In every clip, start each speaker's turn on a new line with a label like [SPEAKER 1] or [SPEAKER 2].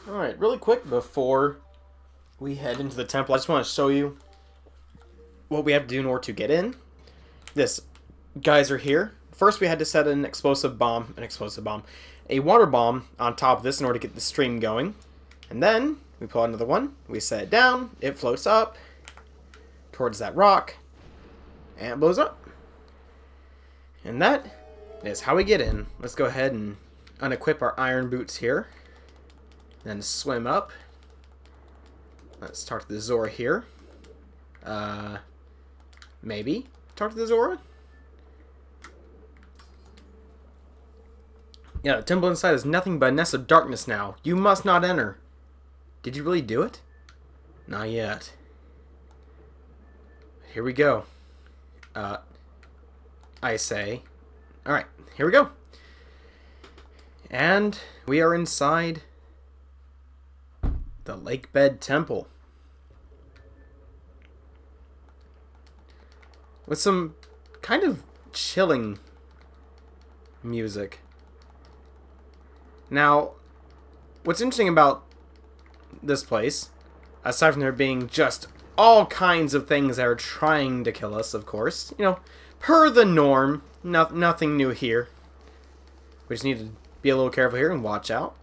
[SPEAKER 1] Alright, really quick before we head into the temple, I just want to show you what we have to do in order to get in. This geyser here. First we had to set an explosive bomb, a water bomb on top of this in order to get the stream going. And then we pull out another one, we set it down, it floats up towards that rock, and it blows up. And that is how we get in. Let's go ahead and unequip our iron boots here. Then swim up. Let's talk to the Zora here. Maybe talk to the Zora? Yeah, the temple inside is nothing but a nest of darkness now. You must not enter. Did you really do it? Not yet. Here we go. I say. Alright, here we go. And we are inside the Lakebed Temple. With some kind of chilling music. Now, what's interesting about this place, aside from there being just all kinds of things that are trying to kill us, of course, you know, per the norm, nothing new here. We just need to be a little careful here and watch out.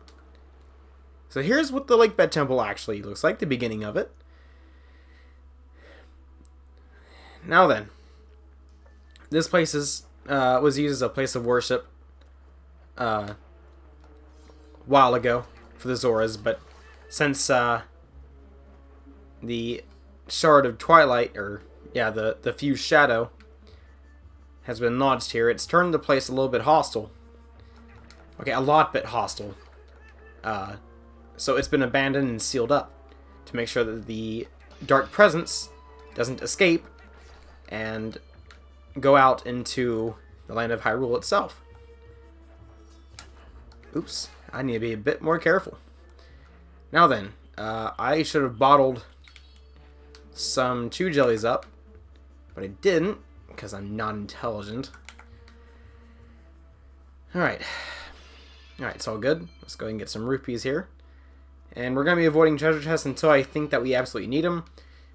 [SPEAKER 1] So here's what the Lakebed Temple actually looks like, the beginning of it. Now then, this place was used as a place of worship a while ago for the Zoras, but since the shard of Twilight, or yeah, the fused shadow, has been lodged here, it's turned the place a little bit hostile. Okay, a lot bit hostile. So it's been abandoned and sealed up to make sure that the dark presence doesn't escape and go out into the land of Hyrule itself. Oops, I need to be a bit more careful. Now then, I should have bottled some 2 jellies up, but I didn't because I'm not intelligent. Alright, it's all good. Let's go ahead and get some rupees here. And we're going to be avoiding treasure chests until I think that we absolutely need them.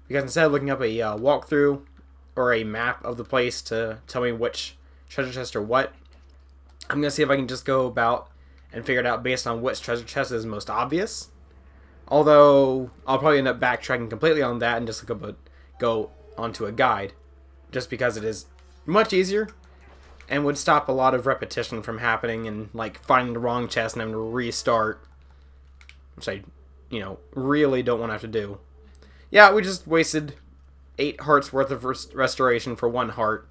[SPEAKER 1] Because instead of looking up a walkthrough or a map of the place to tell me which treasure chest or what, I'm going to see if I can just go about and figure it out based on which treasure chest is most obvious. Although, I'll probably end up backtracking completely on that and just go onto a guide. Just because it is much easier and would stop a lot of repetition from happening and like finding the wrong chest and having to restart. Which I, really don't want to have to do. Yeah, we just wasted 8 hearts worth of restoration for 1 heart.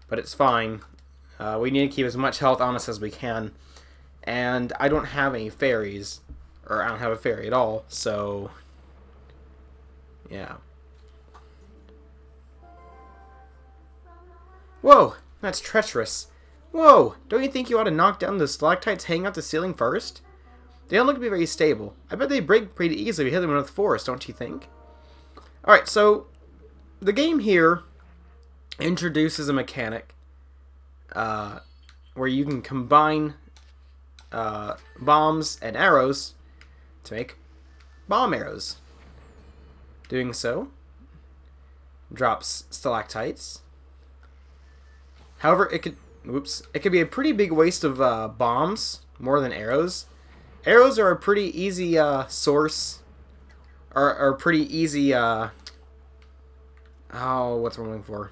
[SPEAKER 1] But it's fine. We need to keep as much health on us as we can. And I don't have any fairies. Or I don't have a fairy at all. So, yeah. Whoa, that's treacherous. Whoa, don't you think you ought to knock down the stalactites hanging off the ceiling first? They don't look to be very stable. I bet they break pretty easily if you hit them with force, don't you think? Alright, so the game here introduces a mechanic where you can combine bombs and arrows to make bomb arrows. Doing so drops stalactites. However, it could be a pretty big waste of bombs more than arrows. Arrows are a pretty easy source, or pretty easy, what's what I'm looking for?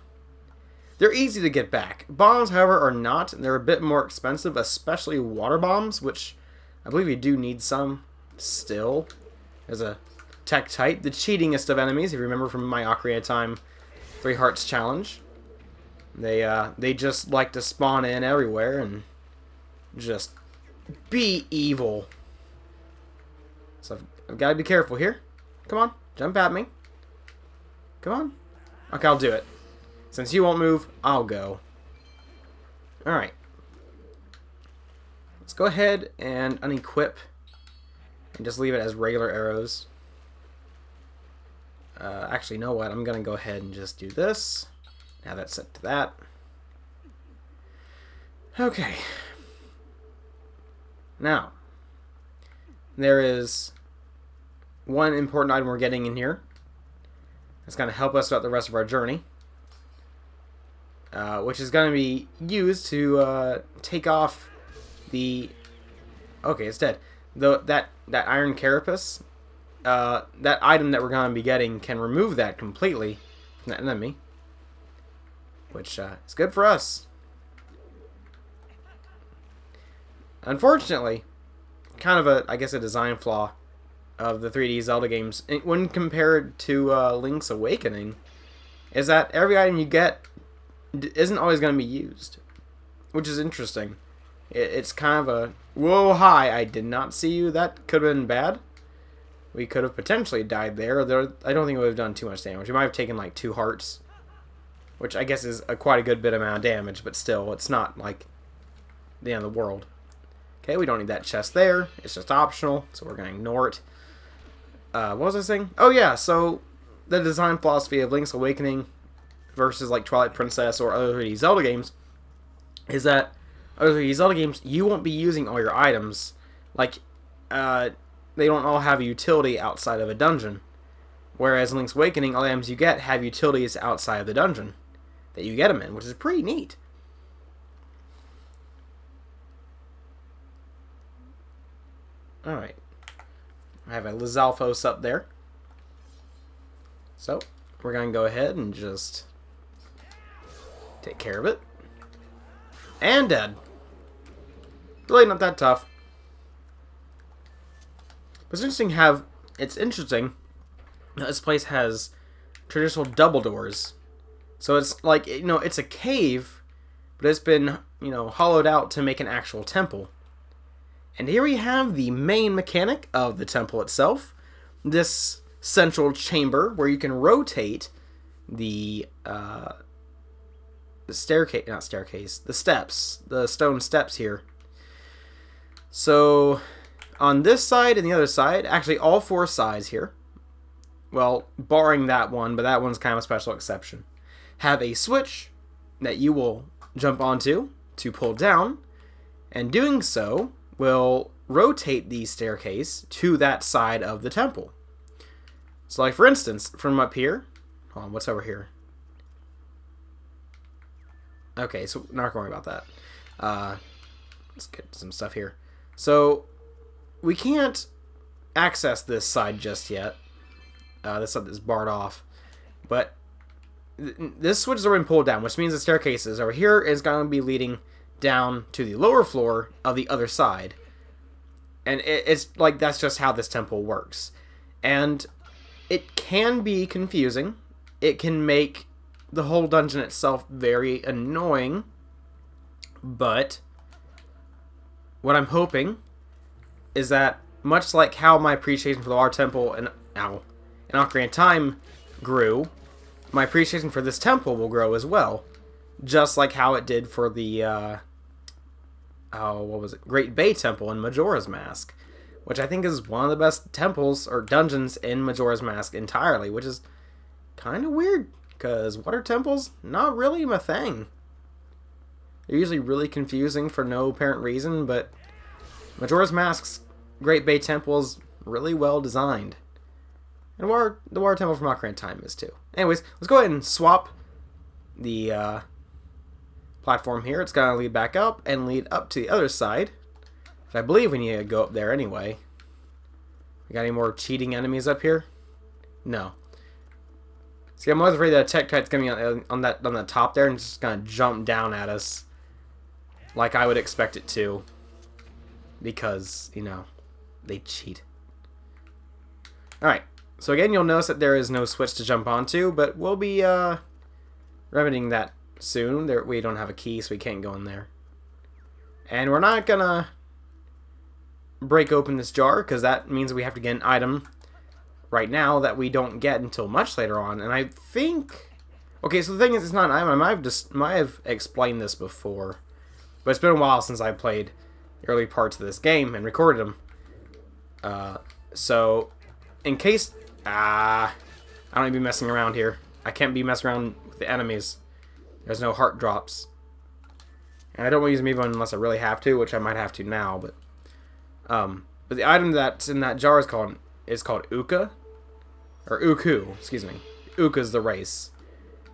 [SPEAKER 1] They're easy to get back. Bombs, however, are not. They're a bit more expensive, especially water bombs, which I believe you do need some still as a Tektite, the cheatingest of enemies, if you remember from my Ocarina of Time 3 Hearts challenge. They just like to spawn in everywhere and just be evil. So I've got to be careful here. Come on, jump at me. Come on. Okay, I'll do it. Since you won't move, I'll go. Alright. Let's go ahead and unequip and just leave it as regular arrows. Actually, you know what? I'm going to go ahead and just do this. Now that's set to that. Okay. Now, there is one important item we're getting in here. It's going to help us throughout the rest of our journey. Which is going to be used to take off the... Okay, it's dead. That iron carapace, that item that we're going to be getting can remove that completely from that enemy. Which is good for us. Unfortunately, kind of I guess a design flaw of the 3D Zelda games, when compared to Link's Awakening, is that every item you get isn't always going to be used, which is interesting. It's kind of a, whoa, hi, I did not see you. That could have been bad. We could have potentially died there. I don't think it would have done too much damage. We might have taken like 2 hearts, which I guess is quite a good bit amount of damage, but still, it's not like the end of the world. Okay, we don't need that chest there. It's just optional, so we're going to ignore it. What was I saying? Oh yeah, so the design philosophy of Link's Awakening versus like Twilight Princess or other 3D Zelda games is that other 3D Zelda games, you won't be using all your items. Like, they don't all have a utility outside of a dungeon. Whereas in Link's Awakening, all the items you get have utilities outside of the dungeon that you get them in, which is pretty neat. Alright. I have a Lizalfos up there. So, we're going to go ahead and just take care of it. And dead. Really not that tough. But it's interesting that this place has traditional double doors. So it's like, you know, it's a cave, but it's been, you know, hollowed out to make an actual temple. And here we have the main mechanic of the temple itself. This central chamber where you can rotate the staircase, not staircase, the steps, the stone steps here. So on this side and the other side, actually all 4 sides here, well, barring that one, but that one's kind of a special exception, have a switch that you will jump onto to pull down, and doing so will rotate the staircase to that side of the temple. So like for instance, from up here, hold on, what's over here? Okay, so not gonna worry about that. Let's get some stuff here. So we can't access this side just yet. This side is barred off, but this switch has already been pulled down, which means the staircases over here is going to be leading down to the lower floor of the other side. And it's like, that's just how this temple works. And it can be confusing. It can make the whole dungeon itself very annoying. But what I'm hoping is that, much like how my appreciation for the Water Temple and Ocarina of Time grew, my appreciation for this temple will grow as well. Just like how it did for the what was it? Great Bay Temple in Majora's Mask, which I think is one of the best temples or dungeons in Majora's Mask entirely, which is kind of weird because water temples not really my thing. They're usually really confusing for no apparent reason, but Majora's Mask's Great Bay Temple is really well designed. And the Water Temple from Ocarina of Time is too. Anyways, let's go ahead and swap the platform here. It's going to lead back up and lead up to the other side. I believe we need to go up there anyway. We got any more cheating enemies up here? No. See, I'm always afraid that a Tektite's going to be on the top there and it's just going to jump down at us like I would expect it to. Because, you know, they cheat. Alright. So again, you'll notice that there is no switch to jump onto, but we'll be remedying that soon. We don't have a key, so we can't go in there. And we're not gonna break open this jar, because that means we have to get an item right now that we don't get until much later on. And I think... Okay, so the thing is, it's not an item. I might have explained this before, but it's been a while since I played the early parts of this game and recorded them. So, in case... I don't need to be messing around here. I can't be messing around with the enemies. There's no heart drops. And I don't want to use Amiibo unless I really have to, which I might have to now, but the item that's in that jar is called is called Uka. Or Uku, excuse me. Uka is the race.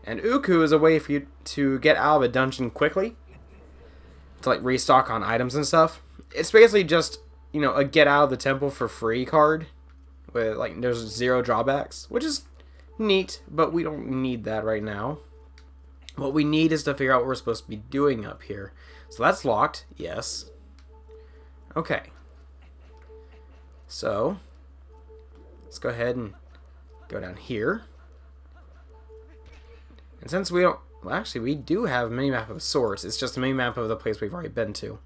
[SPEAKER 1] And Uku is a way for you to get out of a dungeon quickly. To like restock on items and stuff. It's basically just, you know, a get out of the temple for free card. With like there's 0 drawbacks. Which is neat, but we don't need that right now. What we need is to figure out what we're supposed to be doing up here. So that's locked, yes. Okay. So, let's go ahead and go down here. And since we don't... Well, actually, we do have a mini-map of sorts. It's just a mini-map of the place we've already been to.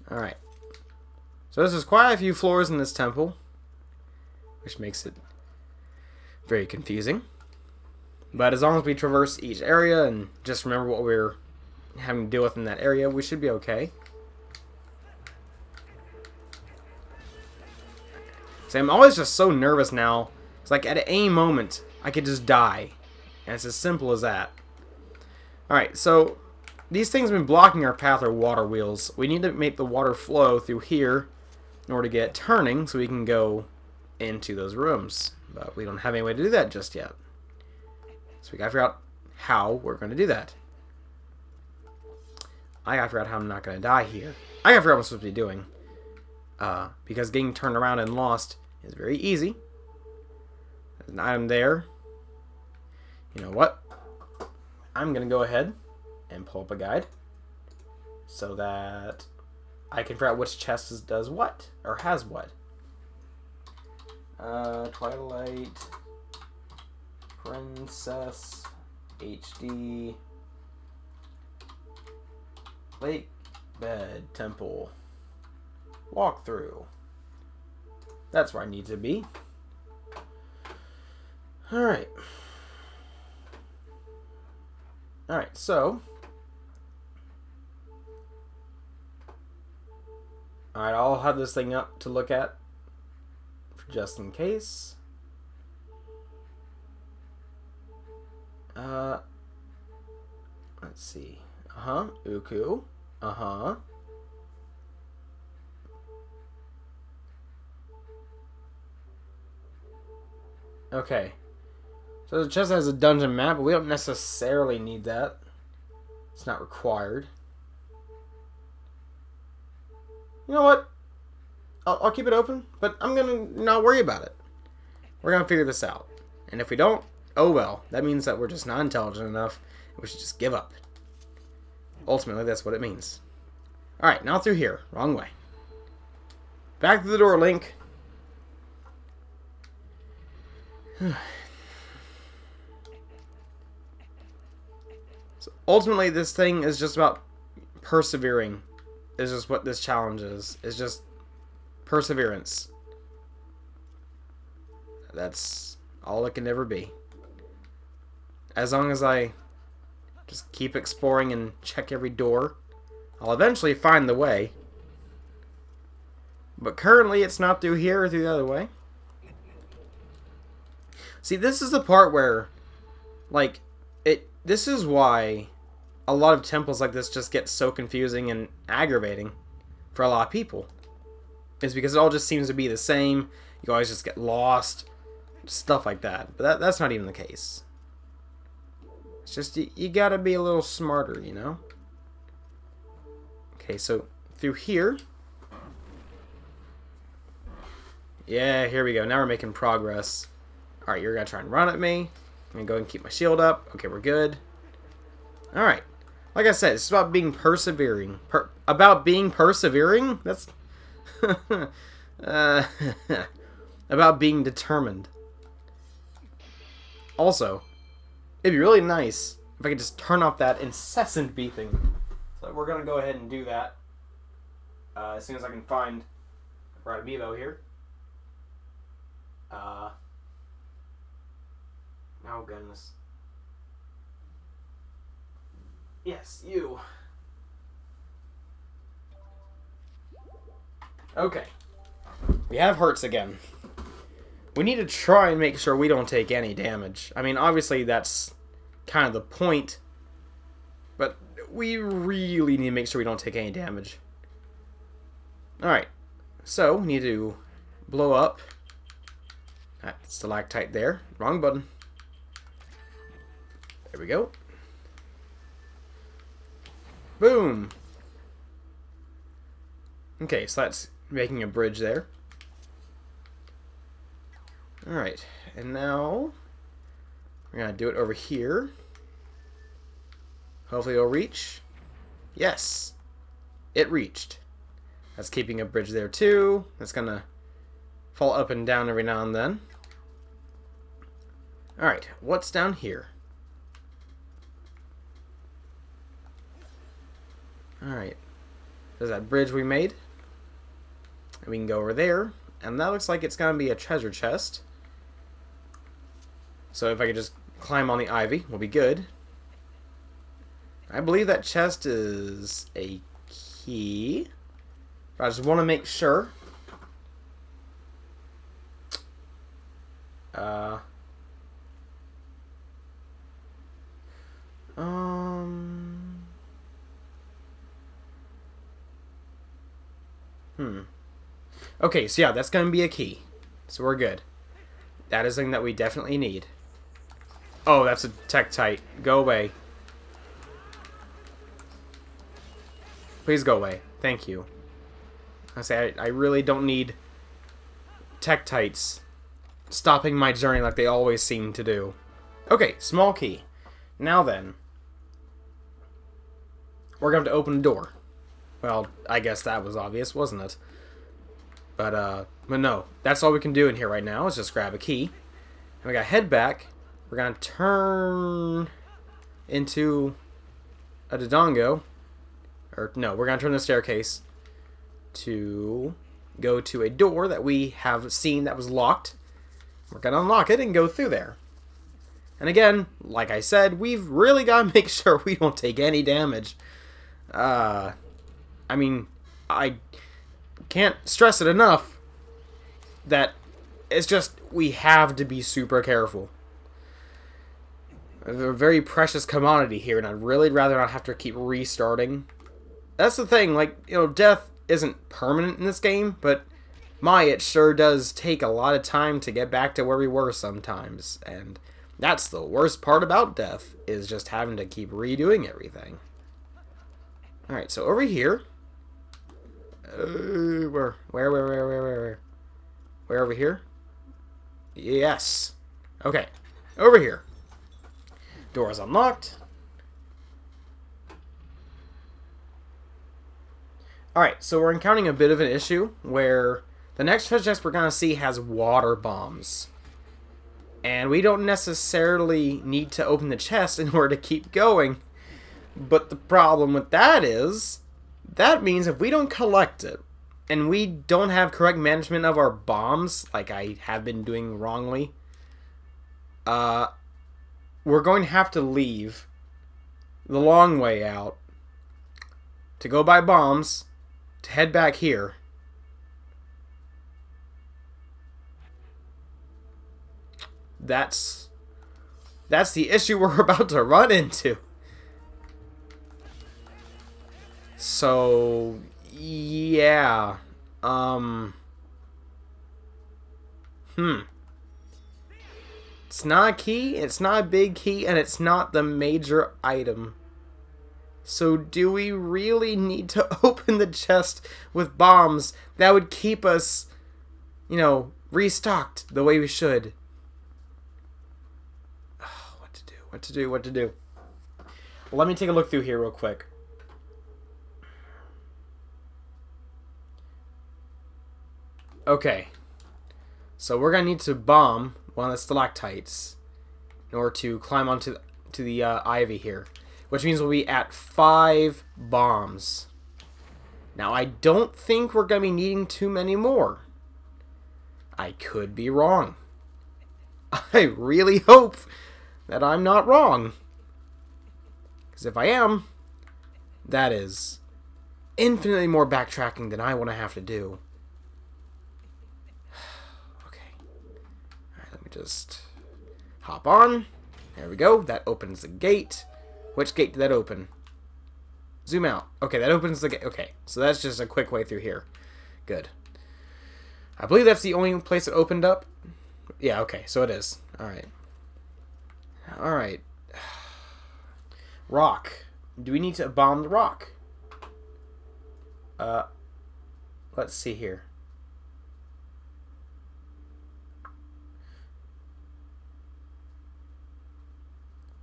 [SPEAKER 1] Alright. So there's quite a few floors in this temple. Which makes it very confusing. But as long as we traverse each area and just remember what we're having to deal with in that area, we should be okay. So I'm always just so nervous now. It's like at any moment, I could just die. And it's as simple as that. Alright, so these things have been blocking our path are water wheels. We need to make the water flow through here in order to get it turning so we can go into those rooms. But we don't have any way to do that just yet. So we gotta figure out how we're gonna do that. I gotta figure out how I'm not gonna die here. I gotta figure out what I'm supposed to be doing. Because getting turned around and lost is very easy. There's an item there. You know what? I'm gonna go ahead and pull up a guide so that I can figure out which chest does what or has what. Twilight Princess HD Lakebed Temple walkthrough. That's where I need to be. Alright. Alright, so alright, I'll have this thing up to look at just in case. Let's see. Uku. Okay. So the chest has a dungeon map, but we don't necessarily need that. It's not required. You know what? I'll keep it open, but I'm gonna not worry about it. We're gonna figure this out. And if we don't, oh well. That means that we're just not intelligent enough, and we should just give up. Ultimately, that's what it means. Alright, now through here. Wrong way. Back to the door, Link. So ultimately, this thing is just about persevering. Is just what this challenge is. It's just perseverance. That's all it can ever be. As long as I just keep exploring and check every door, I'll eventually find the way. But currently, it's not through here or through the other way. See, this is the part where, like, this is why a lot of temples like this just get so confusing and aggravating for a lot of people. Is because it all just seems to be the same. You always just get lost. Stuff like that. But that's not even the case. It's just, you gotta be a little smarter, you know? Okay, so through here. Yeah, here we go. Now we're making progress. Alright, you're gonna try and run at me. I'm gonna go and keep my shield up. Okay, we're good. Alright. Like I said, it's about being persevering. About being persevering? That's... about being determined. Also, it'd be really nice if I could just turn off that incessant beeping. So we're gonna go ahead and do that. As soon as I can find Brad Bevo here. Oh goodness. Yes, you. Okay. We have hearts again. We need to try and make sure we don't take any damage. I mean, obviously that's kind of the point. But we really need to make sure we don't take any damage. Alright. So, we need to blow up that stalactite there. Wrong button. There we go. Boom! Okay, so that's making a bridge there. Alright, and now we're going to do it over here. Hopefully it'll reach. Yes! It reached. That's keeping a bridge there too. That's going to fall up and down every now and then. Alright, what's down here? Alright. There's that bridge we made. And we can go over there. And that looks like it's going to be a treasure chest. So if I could just climb on the ivy, we'll be good. I believe that chest is a key. But I just want to make sure. Okay, so yeah, that's going to be a key. So we're good. That is something that we definitely need. Oh, that's a Tektite. Go away. Please go away. Thank you. I really don't need Tektites stopping my journey like they always seem to do. Okay, small key. Now then, we're going to open a door. Well, I guess that was obvious, wasn't it? But no, that's all we can do in here right now is just grab a key. And we got to head back. We're going to turn into a Dodongo. Or, no, we're going to turn the staircase to go to a door that we have seen that was locked. We're going to unlock it and go through there. And again, like I said, we've really got to make sure we don't take any damage. I mean, I can't stress it enough that it's just we have to be super careful. They're a very precious commodity here, and I'd really rather not have to keep restarting. That's the thing, like, you know, death isn't permanent in this game, but it sure does take a lot of time to get back to where we were sometimes, and that's the worst part about death, is just having to keep redoing everything. Alright, so over here. Where over here? Yes. Okay. Over here. Door is unlocked. Alright, so we're encountering a bit of an issue where the next treasure chest we're going to see has water bombs. And we don't necessarily need to open the chest in order to keep going. But the problem with that is, that means if we don't collect it, and we don't have correct management of our bombs, like I have been doing wrongly, we're going to have to leave the long way out to go buy bombs, to head back here. That's the issue we're about to run into. So, yeah. It's not a key, it's not a big key, and it's not the major item. So do we really need to open the chest with bombs that would keep us, you know, restocked the way we should? Oh, what to do? Let me take a look through here real quick. Okay, so we're gonna need to bomb one of the stalactites in order to climb onto the ivy here, which means we'll be at 5 bombs. Now, I don't think we're gonna be needing too many more. I could be wrong. I really hope that I'm not wrong, because if I am, that is infinitely more backtracking than I want to have to do. Just hop on. There we go. That opens the gate. Which gate did that open? Zoom out. Okay, that opens the gate. Okay, so that's just a quick way through here. Good. I believe that's the only place it opened up. Yeah, okay, so it is. Alright. Alright. Rock. Do we need to bomb the rock? Let's see here.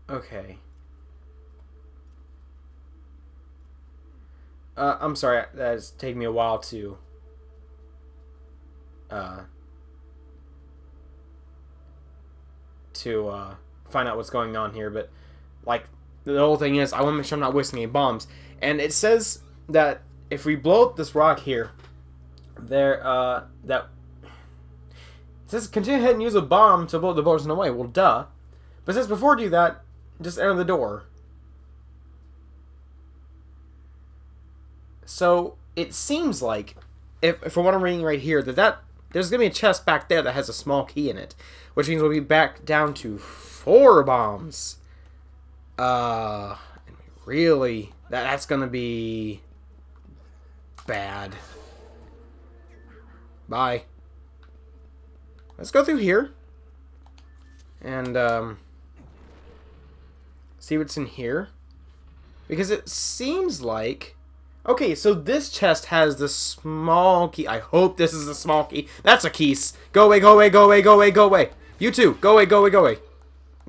[SPEAKER 1] Okay. I'm sorry, that's taking me a while to find out what's going on here, but like the whole thing is I want to make sure I'm not wasting any bombs. And it says that if we blow up this rock here, that it says continue ahead and use a bomb to blow the person away. Well, duh. But it says before do that, just enter the door. So it seems like, if from what I'm reading right here, that there's gonna be a chest back there that has a small key in it, which means we'll be back down to 4 bombs. Really, that's gonna be bad. Bye. Let's go through here and see what's in here, because it seems like. Okay, so this chest has the small key. I hope this is the small key. That's a key. Go away, go away, go away, go away, go away. You too. Go away, go away, go away.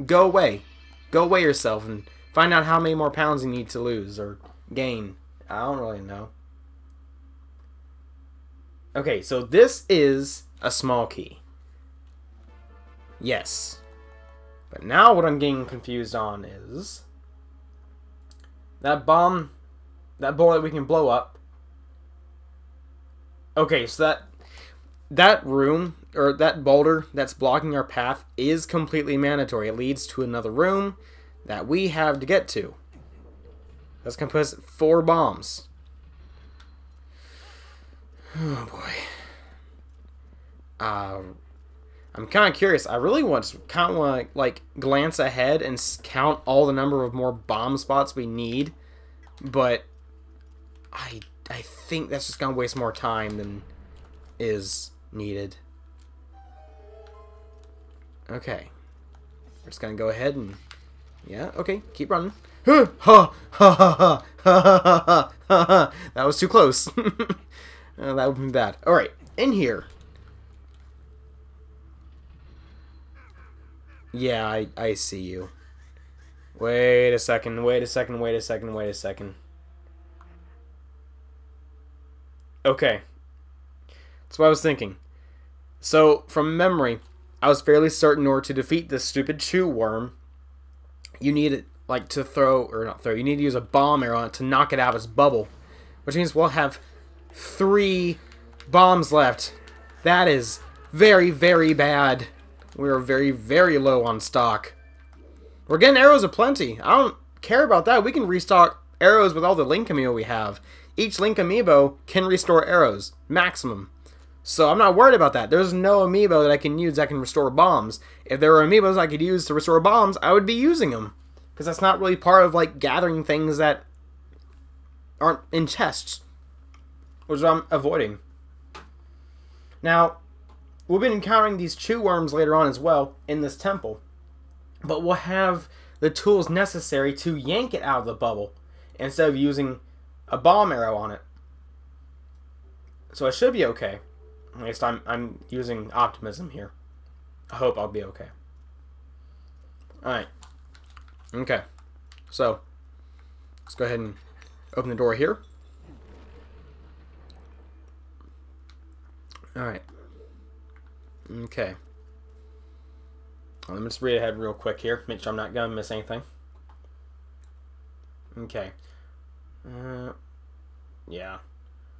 [SPEAKER 1] Go away. Go away yourself and find out how many more pounds you need to lose or gain. I don't really know. Okay, so this is a small key. Yes. But now what I'm getting confused on is that bomb... That boulder that we can blow up. Okay, so that room, or that boulder that's blocking our path is completely mandatory. It leads to another room that we have to get to. That's going to put us at 4 bombs. Oh, boy. I'm kind of curious. I really want to like glance ahead and count all the number of more bomb spots we need, but I think that's just gonna waste more time than is needed. Okay. We're just gonna go ahead and... Yeah, okay, keep running. Ha ha ha ha ha ha. That was too close. That would have been bad. Alright, in here. Yeah, I see you. Wait a second, wait a second, wait a second, wait a second. Okay. That's what I was thinking. So, from memory, I was fairly certain in order to defeat this stupid chew worm, you need like to throw, or not throw, you need to use a bomb arrow on it to knock it out of its bubble. Which means we'll have 3 bombs left. That is very, very bad. We're very, very low on stock. We're getting arrows aplenty. I don't care about that. We can restock arrows with all the Link amiibo we have. Each Link amiibo can restore arrows. Maximum. So I'm not worried about that. There's no amiibo that I can use that can restore bombs. If there were amiibos I could use to restore bombs, I would be using them. Because that's not really part of like gathering things that aren't in chests. Which I'm avoiding. Now, we'll be encountering these chew worms later on as well in this temple. But we'll have the tools necessary to yank it out of the bubble instead of using a bomb arrow on it. So I should be okay. At least I'm using optimism here. I hope I'll be okay. Alright. Okay. So, let's go ahead and open the door here. Alright. Okay. Let me just read ahead real quick here. Make sure I'm not going to miss anything. Okay. Yeah.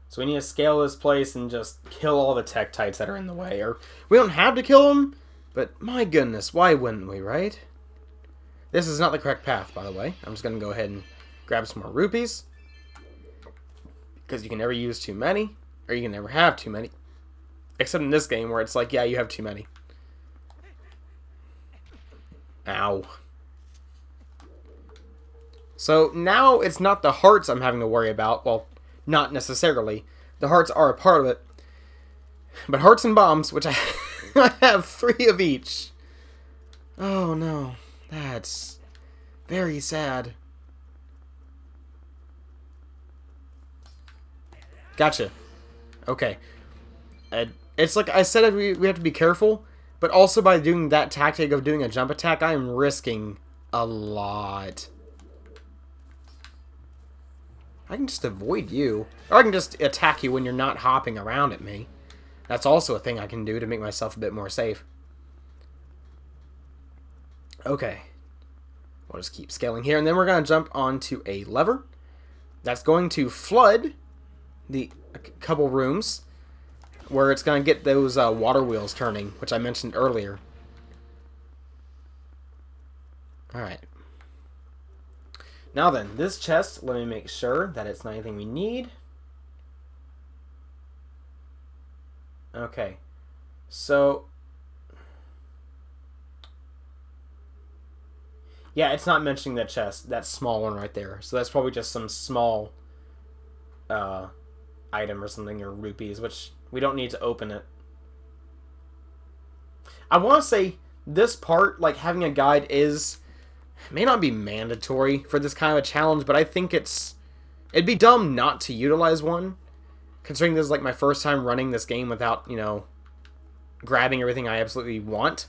[SPEAKER 1] So we need to scale this place and just kill all the Tektites that are in the way. Or we don't have to kill them, but my goodness, why wouldn't we, right? This is not the correct path, by the way. I'm just going to go ahead and grab some more rupees. Because you can never use too many, or you can never have too many. Except in this game where it's like, yeah, you have too many. Ow. So now it's not the hearts I'm having to worry about. Well, not necessarily. The hearts are a part of it. But hearts and bombs, which I, I have 3 of each. Oh no, that's very sad. Gotcha. Okay. It's like I said, we have to be careful, but also by doing that tactic of doing a jump attack, I am risking a lot. I can just avoid you, or I can just attack you when you're not hopping around at me. That's also a thing I can do to make myself a bit more safe. Okay. We'll just keep scaling here, and then we're going to jump onto a lever. That's going to flood a couple rooms where it's going to get those water wheels turning, which I mentioned earlier. Alright. Now then, this chest, let me make sure that it's not anything we need. Okay. So, yeah, it's not mentioning that chest, that small one right there. So that's probably just some small item or something, or rupees, which we don't need to open it. I want to say this part, like having a guide, may not be mandatory for this kind of a challenge, but I think it'd be dumb not to utilize one, considering this is like my first time running this game without, you know, grabbing everything I absolutely want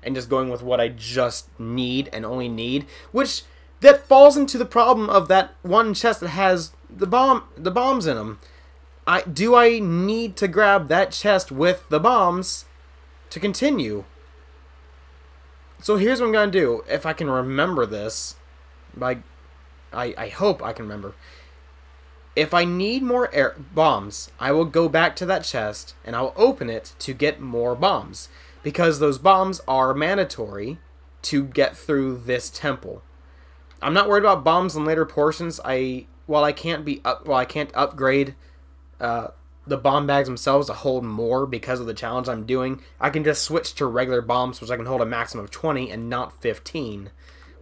[SPEAKER 1] and just going with what I just need and only need, which that falls into the problem of that one chest that has the bombs in them. Do I need to grab that chest with the bombs to continue? So here's what I'm going to do. If I can remember this, I hope I can remember. If I need more bombs, I will go back to that chest and I will open it to get more bombs, because those bombs are mandatory to get through this temple. I'm not worried about bombs in later portions. While I can't upgrade the bomb bags themselves to hold more because of the challenge I'm doing, I can just switch to regular bombs, which I can hold a maximum of 20 and not 15,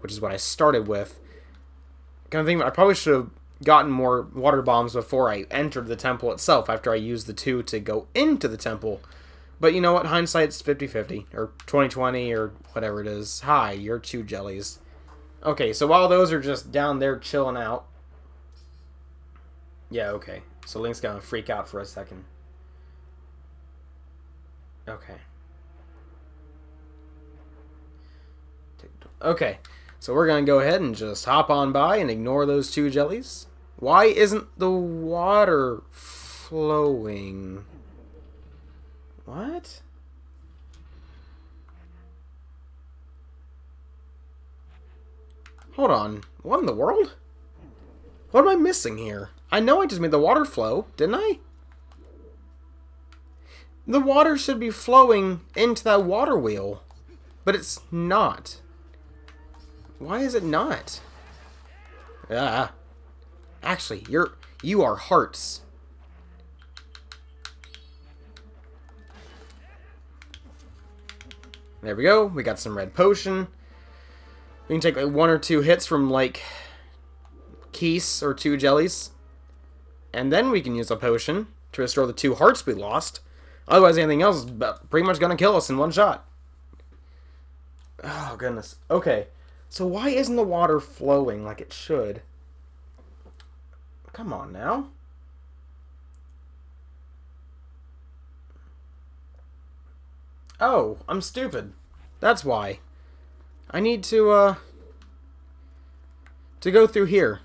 [SPEAKER 1] which is what I started with. Kind of thing, I probably should have gotten more water bombs before I entered the temple itself, after I used the 2 to go into the temple. But you know what? Hindsight's 50-50, or 20-20, or whatever it is. Hi, you're 2 jellies. Okay, so while those are just down there chilling out... Yeah, okay. So Link's gonna freak out for a second. Okay. Okay, so we're gonna go ahead and just hop on by and ignore those 2 jellies. Why isn't the water flowing? What? Hold on. What in the world? What am I missing here? I know I just made the water flow, didn't I? The water should be flowing into that water wheel, but it's not. Why is it not? Ah. Actually, you are hearts. There we go. We got some red potion. We can take like 1 or 2 hits from like Keese or 2 jellies. And then we can use a potion to restore the 2 hearts we lost. Otherwise, anything else is pretty much going to kill us in one shot. Oh, goodness. Okay. So why isn't the water flowing like it should? Come on now. Oh, I'm stupid. That's why. I need to go through here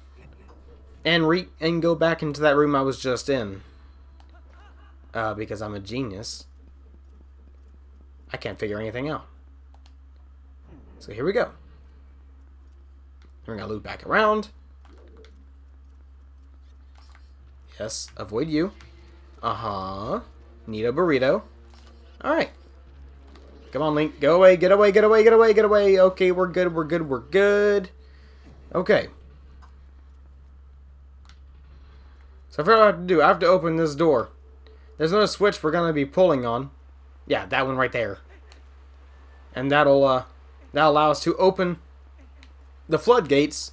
[SPEAKER 1] and go back into that room I was just in. Because I'm a genius. I can't figure anything out. So here we go. We're gonna loop back around. Yes, avoid you. Uh-huh. Need a burrito. Alright. Come on, Link. Go away, get away, get away, get away, get away. Okay, we're good, we're good, we're good. Okay. So I forgot what I have to do. I have to open this door. There's no switch we're gonna be pulling on. Yeah, that one right there. And that'll allow us to open the floodgates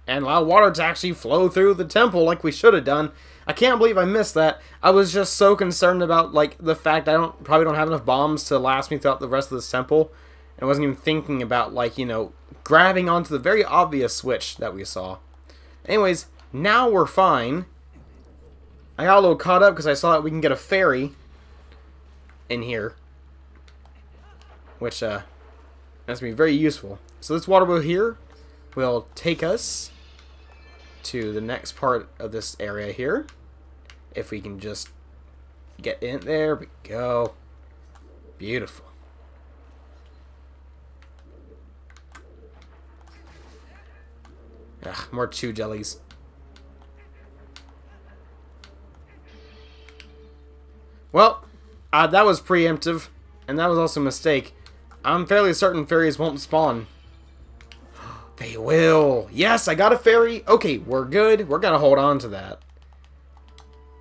[SPEAKER 1] and allow water to actually flow through the temple like we should have done. I can't believe I missed that. I was just so concerned about, like, the fact I probably don't have enough bombs to last me throughout the rest of this temple. And I wasn't even thinking about, like, you know, grabbing onto the very obvious switch that we saw. Anyways, now we're fine. I got a little caught up because I saw that we can get a fairy in here. Which, that's going to be very useful. So this water wheel here will take us to the next part of this area here. If we can just get in there, we go. Beautiful. Ugh, more chew jellies. Well, that was preemptive, and that was also a mistake. I'm fairly certain fairies won't spawn. They will. Yes, I got a fairy. Okay, we're good. We're gonna hold on to that.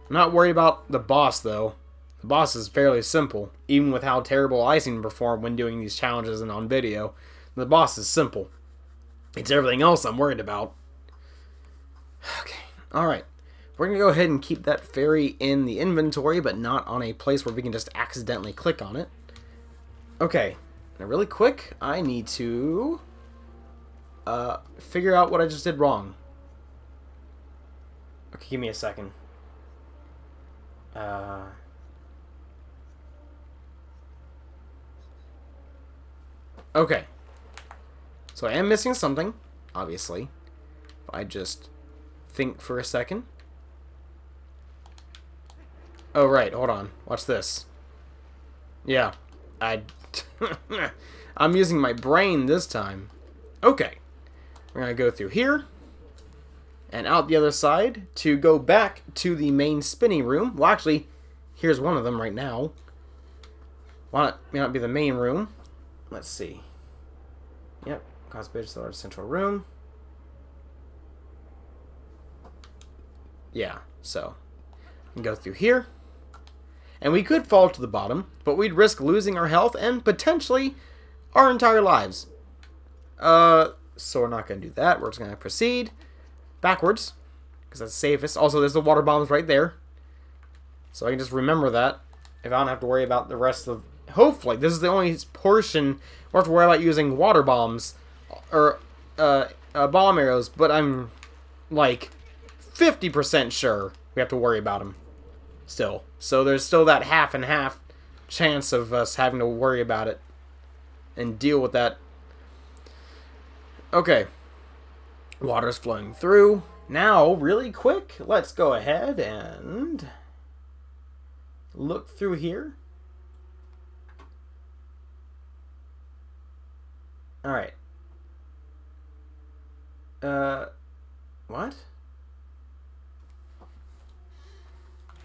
[SPEAKER 1] I'm not worried about the boss, though. The boss is fairly simple, even with how terrible I seem to perform when doing these challenges and on video. The boss is simple. It's everything else I'm worried about. Okay, alright. We're going to go ahead and keep that fairy in the inventory, but not on a place where we can just accidentally click on it. Okay, now really quick, I need to figure out what I just did wrong. Okay, give me a second. Okay. So I am missing something, obviously. If I just think for a second. Oh, right. Hold on. Watch this. Yeah. I'm using my brain this time. Okay. We're going to go through here. And out the other side to go back to the main spinning room. Well, actually, here's one of them right now. May not be the main room. Let's see. Yep. Cosbridge, the large central room. Yeah, so we can go through here. And we could fall to the bottom, but we'd risk losing our health and potentially our entire lives. So we're not going to do that. We're just going to proceed backwards, because that's safest. Also, there's the water bombs right there. So I can just remember that if I don't have to worry about the rest of... Hopefully, this is the only portion where I have to worry about using water bombs or bomb arrows, but I'm like 50% sure we have to worry about them still. So there's still that half and half chance of us having to worry about it and deal with that. Okay. Water's flowing through. Now, really quick, let's go ahead and look through here. Alright. What?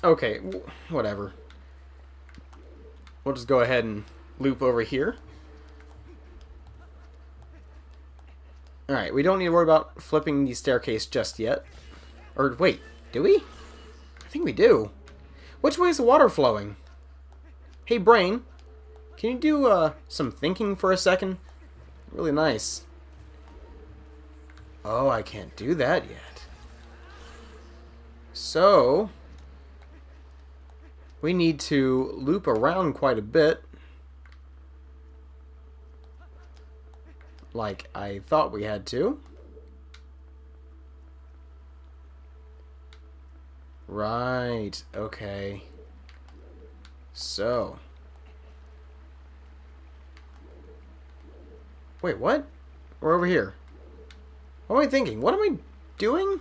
[SPEAKER 1] Okay, whatever. We'll just go ahead and loop over here. Alright, we don't need to worry about flipping the staircase just yet. Or, wait, do we? I think we do. Which way is the water flowing? Hey, brain, can you do some thinking for a second? Really nice. Oh, I can't do that yet. So, we need to loop around quite a bit. Like I thought we had to. Right, okay. So. Wait, what? We're over here. What am I thinking? What am I doing?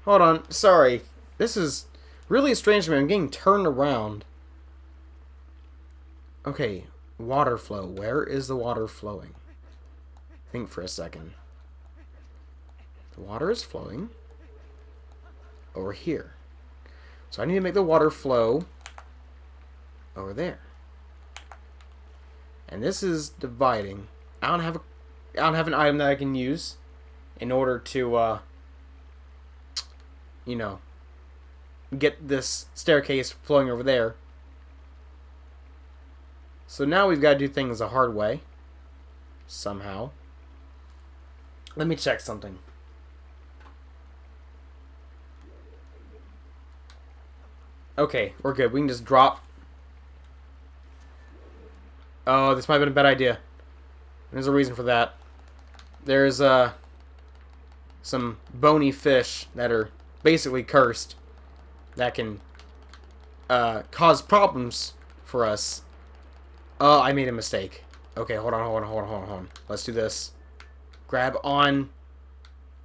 [SPEAKER 1] Hold on, sorry. This is really strange to me. I'm getting turned around. Okay, water flow. Where is the water flowing? Think for a second. The water is flowing over here. So I need to make the water flow over there. And this is dividing. I don't have an item that I can use in order to you know, get this staircase flowing over there. So now we've got to do things the hard way. Somehow. Let me check something. Okay, we're good. We can just drop. Oh, this might have been a bad idea. There's a reason for that. There's some bony fish that are basically cursed that can cause problems for us. Oh, I made a mistake. Okay, hold on. Let's do this. Grab on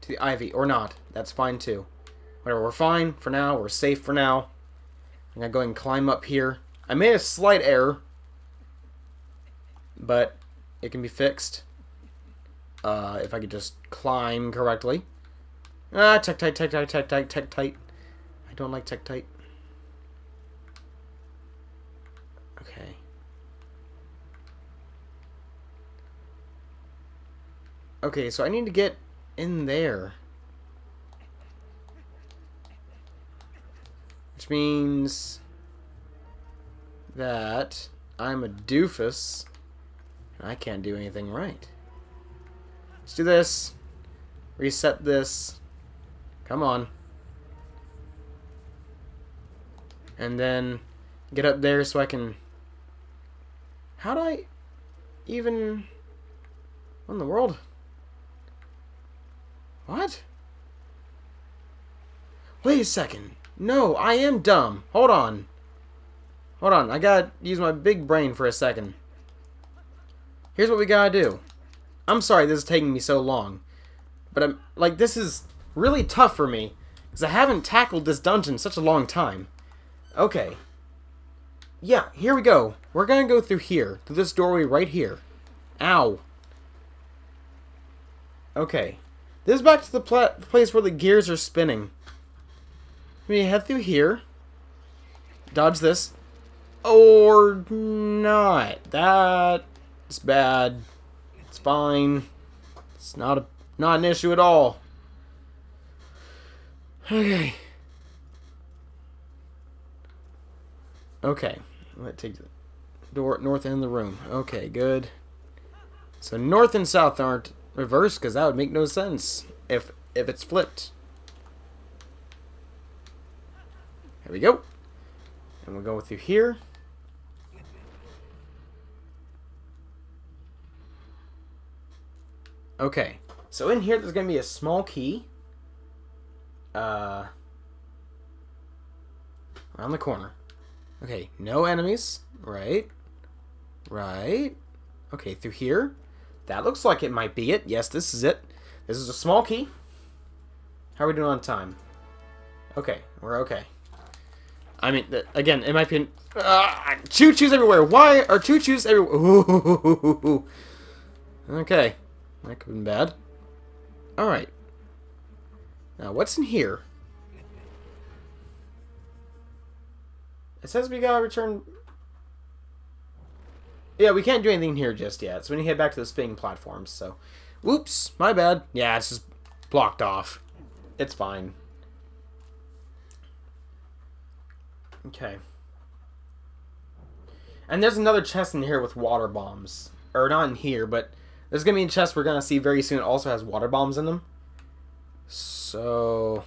[SPEAKER 1] to the ivy, or not. That's fine too. Whatever, we're fine for now. We're safe for now. I'm gonna go ahead and climb up here. I made a slight error, but it can be fixed. If I could just climb correctly. Ah, tight. I don't like tight. Okay. Okay, so I need to get in there. Which means that I'm a doofus and I can't do anything right. Let's do this. Reset this. Come on. And then get up there so I can... How do I even... What in the world? What? Wait a second. No, I am dumb. Hold on. I gotta use my big brain for a second. Here's what we gotta do. I'm sorry this is taking me so long. But I'm like, this is really tough for me. Because I haven't tackled this dungeon in such a long time. Okay. Yeah, here we go. We're gonna go through here. Through this doorway right here. Ow. Okay. This is back to the place where the gears are spinning. We head through here. Dodge this. Or not. That's bad. It's fine. It's not an issue at all. Okay. Okay. Let's take the door north end of the room. Okay, good. So north and south aren't reversed because that would make no sense if it's flipped. Here we go. And we'll go through here. Okay. So in here there's going to be a small key. Around the corner. Okay, no enemies. Right. Okay, through here. That looks like it might be it. Yes, this is it. This is a small key. How are we doing on time? Okay, we're okay. I mean, again, it might be... choo-choos everywhere! Why are choo-choos everywhere? Ooh. Okay. That could have been bad. Alright. Now, what's in here? It says we gotta return... Yeah, we can't do anything here just yet, so we need to head back to the spinning platforms, so... Whoops, my bad. Yeah, it's just blocked off. It's fine. Okay. And there's another chest in here with water bombs. Or not in here, but there's going to be a chest we're going to see very soon. It also has water bombs in them. So...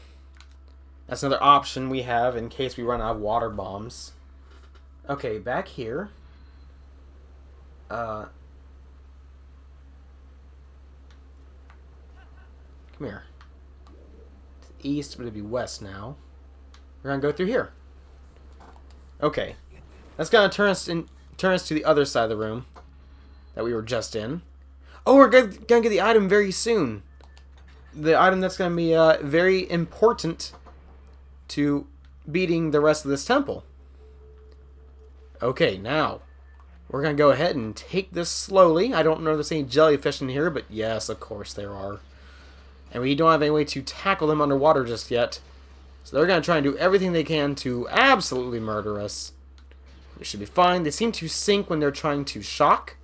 [SPEAKER 1] that's another option we have in case we run out of water bombs. Okay, back here. Come here. To the east, but it'd be west now. We're gonna go through here. Okay. That's gonna turn us to the other side of the room that we were just in. Oh, we're gonna get the item very soon. The item that's gonna be very important to beating the rest of this temple. Okay, now we're gonna go ahead and take this slowly. I don't know if there's any jellyfish in here, but yes, of course there are. And we don't have any way to tackle them underwater just yet. So they're gonna try and do everything they can to absolutely murder us. We should be fine. They seem to sink when they're trying to shock.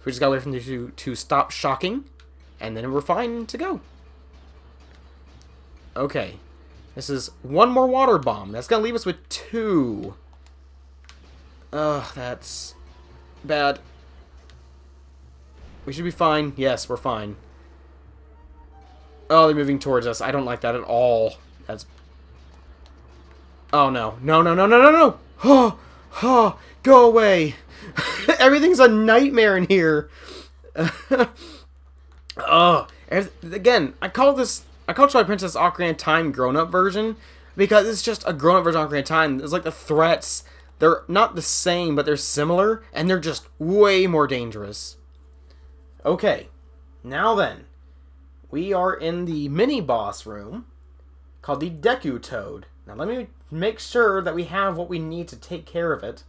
[SPEAKER 1] We just gotta wait for them to stop shocking. And then we're fine to go. Okay. This is one more water bomb. That's gonna leave us with 2. Ugh, that's bad. We should be fine. Yes, we're fine. Oh, they're moving towards us. I don't like that at all. That's... Oh, no. No, no, no, no, no, no! Oh, oh, go away! Everything's a nightmare in here! Oh, again, I call Twilight Princess Ocarina of Time grown-up version because it's just a grown-up version of Ocarina of Time. It's like the threats, they're not the same, but they're similar, and they're just way more dangerous. Okay, now then, we are in the mini-boss room called the Deku Toad. Now let me make sure that we have what we need to take care of it.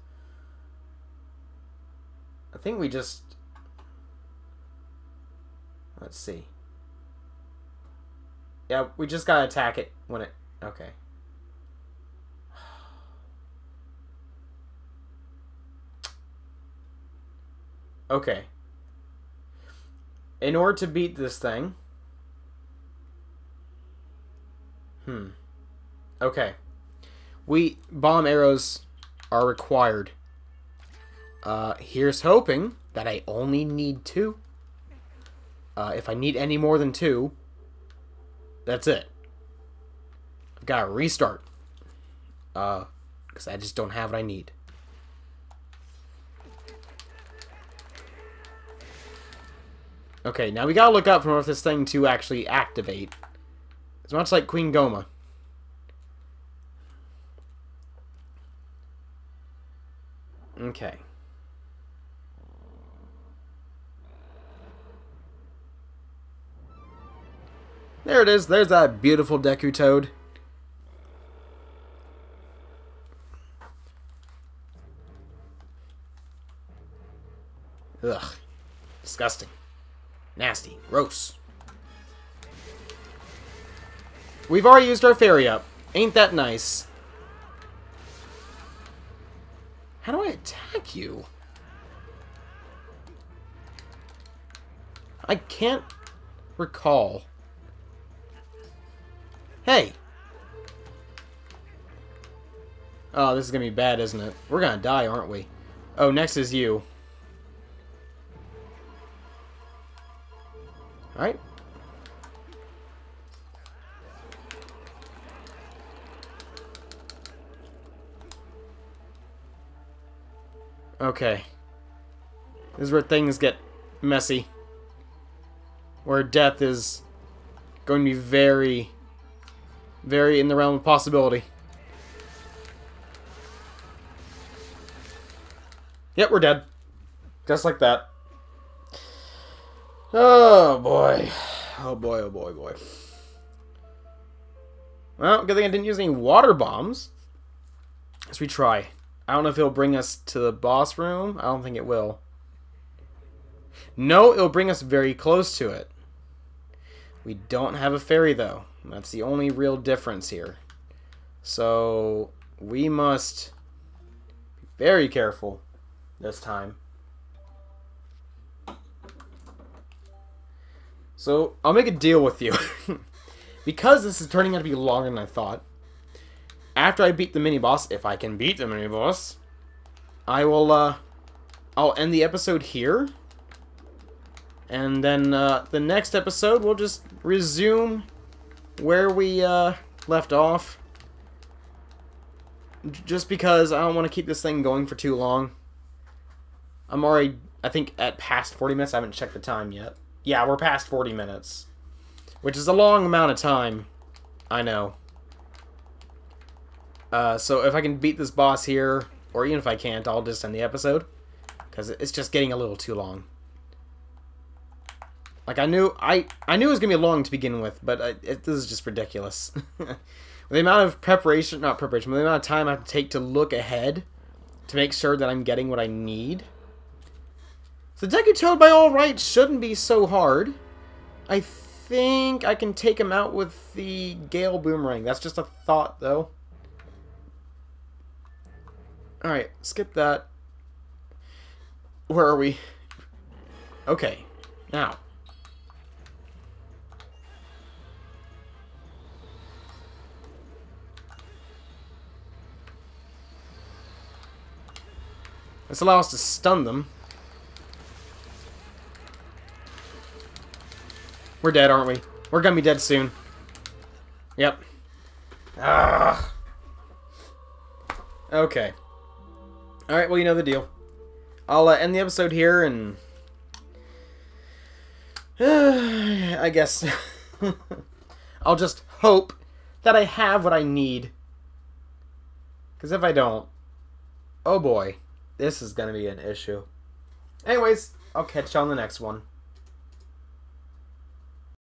[SPEAKER 1] I think we just... Let's see. Yeah, we just gotta attack it when it... Okay. Okay. In order to beat this thing... Okay. Bomb arrows are required. Here's hoping that I only need 2. If I need any more than 2, that's it. I've got to restart. Because I just don't have what I need. Okay, now we gotta look up for this thing to actually activate. It's much like Queen Goma. Okay. There it is. There's that beautiful Deku Toad. Ugh. Disgusting. Nasty. Gross. We've already used our fairy up. Ain't that nice? How do I attack you? I can't recall. Hey! Oh, this is gonna be bad, isn't it? We're gonna die, aren't we? Oh, next is you. Alright. Okay. This is where things get messy. Where death is going to be very, very in the realm of possibility. Yep, we're dead. Just like that. Oh, boy. Oh, boy, oh, boy, boy. Well, good thing I didn't use any water bombs. Let's retry. I don't know if it'll bring us to the boss room. I don't think it will. No, it'll bring us very close to it. We don't have a fairy, though. That's the only real difference here. So, we must be very careful this time. So, I'll make a deal with you. Because this is turning out to be longer than I thought, after I beat the mini-boss, if I can beat the mini-boss, I will, I'll end the episode here. And then, the next episode, we'll just resume where we, left off. Just because I don't want to keep this thing going for too long. I'm already, I think, at past 40 minutes. I haven't checked the time yet. Yeah, we're past 40 minutes. Which is a long amount of time. I know. So if I can beat this boss here, or even if I can't, I'll just end the episode. Because it's just getting a little too long. Like, I knew it was going to be long to begin with, but this is just ridiculous. With the amount of preparation, not preparation, but the amount of time I have to take to look ahead to make sure that I'm getting what I need. So Deku Toad, by all rights, shouldn't be so hard. I think I can take him out with the Gale Boomerang. That's just a thought, though. Alright, skip that. Where are we? Okay, now. This allows us to stun them. We're dead, aren't we? We're gonna be dead soon. Yep. Ah. Okay. Alright, well, you know the deal. I'll end the episode here, and... I guess... I'll just hope that I have what I need. Because if I don't... Oh boy. This is going to be an issue. Anyways, I'll catch you on the next one.